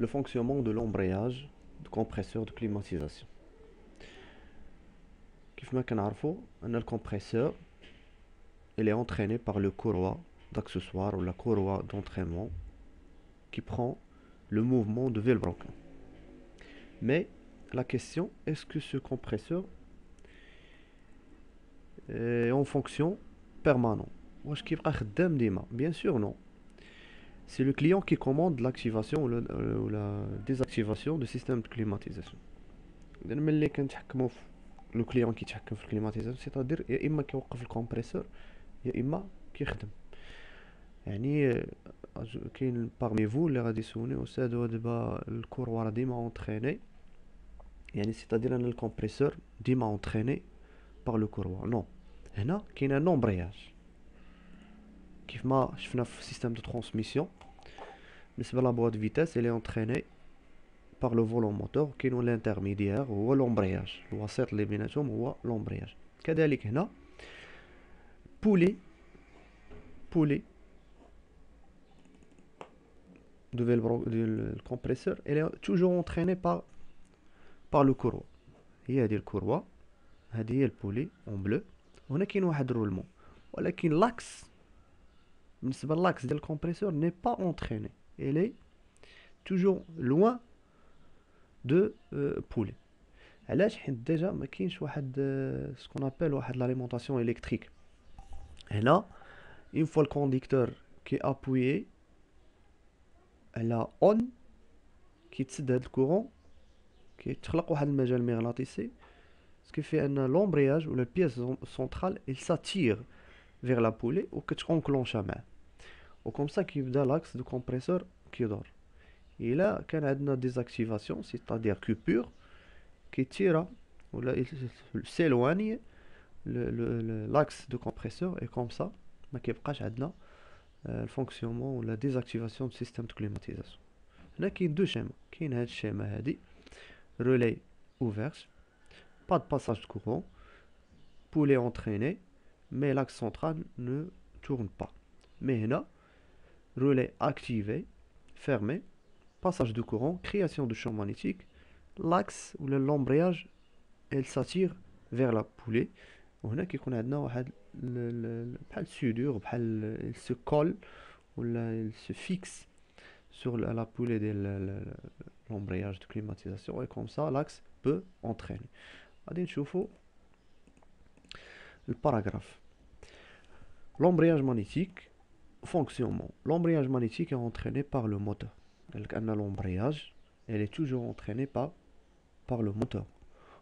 le fonctionnement de l'embrayage de compresseur de climatisation. كيف ما كنعرفوا ان الكمبريسور il est entraîné par le courroie d'accessoire ou la courroie d'entraînement qui prend le mouvement de Villebrock. Mais la question, est-ce que ce compresseur est en fonction permanente? واش كيبقى خدام ديما؟ Bien sûr non. C'est le client qui commande l'activation ou la désactivation du système de climatisation. إذن ملي كنتحكموا في لو كليون كيتحكم في الكليماتيزاسيون سيتادير يا اما كيوقف الكمبريسور يا اما كيخدم. يعني كاين باغمي فو اللي غادي يسولني استاذ هو دابا الكوروا راه ديما اونتريني، يعني سيتادير ان الكمبريسور ديما اونتريني باغ لو كوروا؟ نو، هنا كاين ان امبرياج كيف ما شفنا في سيستم دو ترانسميسيون. بالنسبه لا بواد فيتاس اللي اونتريني باغ لو فولون موتور، كاين الانترميديير هو لومبرياج، الوسيط اللي بيناتهم هو لومبرياج. كذلك هنا بولي du compresseur elle est toujours entraînée par le courroie. هي هذه الكروة، هذه هي البولي اون بلو، وهنا كاين واحد الرولمون، ولكن لاكس بالنسبه لاكس ديال الكمبريسور ني با اونتريني، elle est toujours loin de بولي. علاش؟ حيت ديجا ما كاينش واحد سكون ابل واحد لاليمونطاسيون الكتريك. هنا une fois le conducteur qui est appuyé على اون كيتسد هاد الكورون، كيتخلق واحد المجال مغناطيسي ce qui fait ان لومبرياج ولا البياس سونترال il s'attire vers la poulie وكتكونكلونشا معاه، وكم سا كيبدا لاكس دو كومبريسور كيدور. الا كان عندنا ديزاكتيفاسيون سيتادير كوبور كيتيرا ولا سيلواني لاكس دو كومبريسور، اي كوم سا ما كيبقاش عندنا الفونكسيونمون ولا ديزاكتيفاسيون دو سيستيم دو كليماتيزاسيون. هنا كاين دو شيما، كاين هاد الشيما هادي relais ouvert, pas de passage de courant, poulet entraîné, mais l'axe central ne tourne pas. Mais là, relais activé, fermé, passage de courant, création de champ magnétique, l'axe ou l'embrayage, elle s'attire vers la poulet. وهنا كيكون عندنا واحد بحال سودور، بحال il se colle ولا il se fixe sur la poulet de l'embrayage de climatisation, et comme ça l'axe peut entraîner. غادي نشوفوا الباراغراف. L'embrayage magnétique, fonctionnement. L'embrayage magnétique est entraîné par le moteur. L'embrayage, elle est toujours entraînée par le moteur.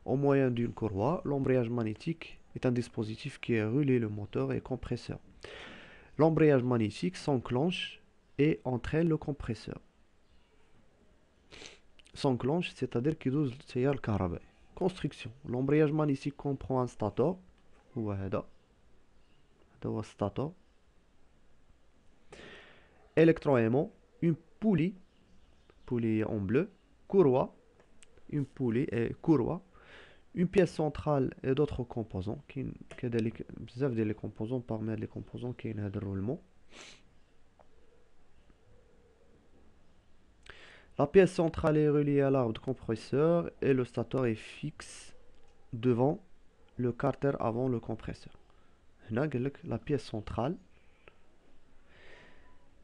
Au moyen d'une courroie, l'embrayage magnétique est un dispositif qui est relié le moteur et compresseur. L'embrayage magnétique s'enclenche et entraîne le compresseur. S'enclenche, c'est-à-dire qu'il doit le carabé. Construction. L'embrayage magnétique comprend un stator, ou هذا هو stator, électroaimant, une poulie en bleu, courroie, une poulie et courroie, une pièce centrale et d'autres composants. كذلك بزاف ديال les composants، parmi les composants كاين هذا الرولمون. La pièce centrale est reliée à l'arbre de compresseur et le stator est fixe devant le carter avant le compresseur. هنا قال لك la pièce centrale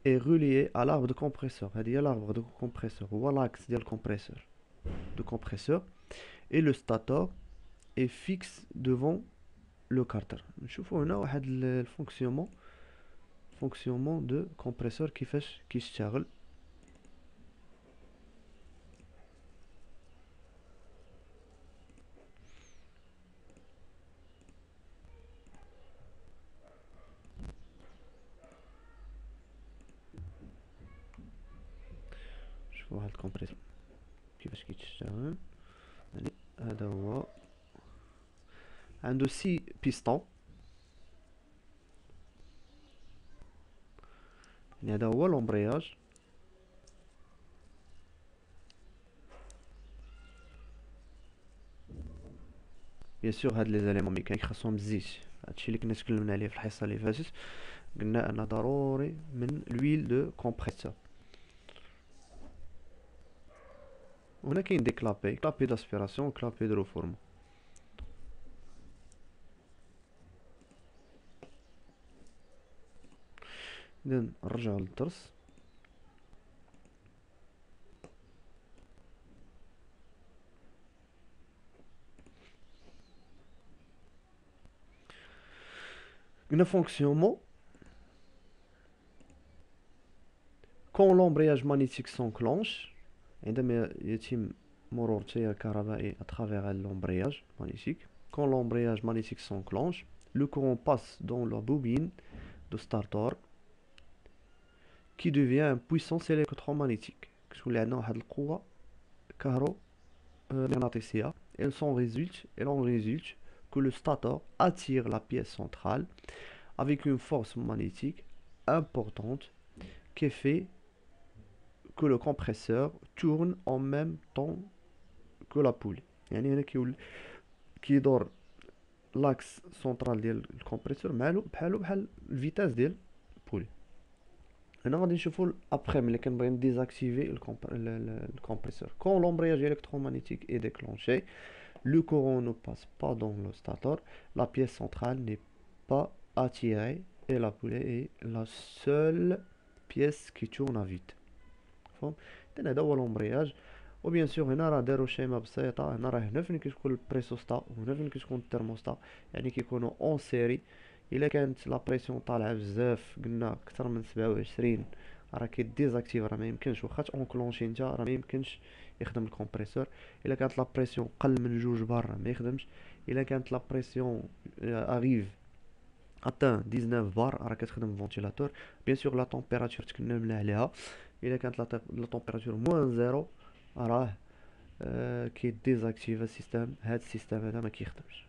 est reliée à l'arbre de compresseur. هذه هي l'arbre de compresseur، هو l'axe ديال compresseur de compresseur، et le stator est fixe devant le carter. نشوفوا هنا واحد الفونكسيونمون دو كومبريسور كيفاش كيشتغل. شوفوا واحد الكومبريسور كيفاش كيتشتغل. هذا هو عنده 6 بيستون، يعني هذا هو لومبرياج. بيان سور هاد لي زاليمون ميكانيك خاصهم الزيت، هادشي اللي كنا تكلمنا عليه في الحصه اللي فاتت، قلنا ان ضروري من لويل دو كومبريسور. هنا كاين دي كلابي، كلابي داسبيراسيون، كلابي دو ريفورم. اذا نرجعو للدرس. قلنا فونكسيونمون كون لومبرياج مانيتيك سونكلونش، عندما يتم مرور التيار الكهربائي اترافيغ لومبرياج magnétique. Quand l'embrayage magnétique s'enclenche, le courant passe dans la bobine de starter qui devient une puissance électromagnétique. كتولي عندنا واحد القوة كهرومغناطيسية. Il en résulte que le stator attire la pièce centrale avec une force magnétique importante qui fait que le compresseur tourne en même temps que la poulie. يعني هنا كيدور لاكس سنترال ديال الكمبريسور بحال الفيتاس ديال البولي. هنا غادي نشوفو ابخي ملي كنبغي نديزاكتيفي الكمبريسور. Quand l'embrayage électromagnétique est déclenché, le courant ne passe pas dans le stator, la pièce centrale n'est pas attirée et la poulie est la seule pièce qui tourne à vide. فهم؟ إذن هذا هو لومبرياج. وبيان سور هنا راه دارو شيما بسيطة. هنا راه هنا فين كتكون البريسوستا وهنا فين كتكون الترموستا، يعني كيكونوا اون سيري. الا كانت لا بريسيون طالعه بزاف، قلنا اكثر من 27، راه كيديزاكتيف، راه ما يمكنش واخا تونكلونشي نتا، راه ما يمكنش يخدم الكمبريسور. الا كانت لا بريسيون قل من 2 بار راه ما يخدمش. الا كانت لا بريسيون اريف اتان 19 بار راه كتخدم الفونتيلاتور. بيان سور لا طومبيراتور تكلمنا عليها. الا كانت لا طومبيراتور موان زيرو راه كيديزاكتيف السيستم. هاد السيستم هذا ما كيخدمش.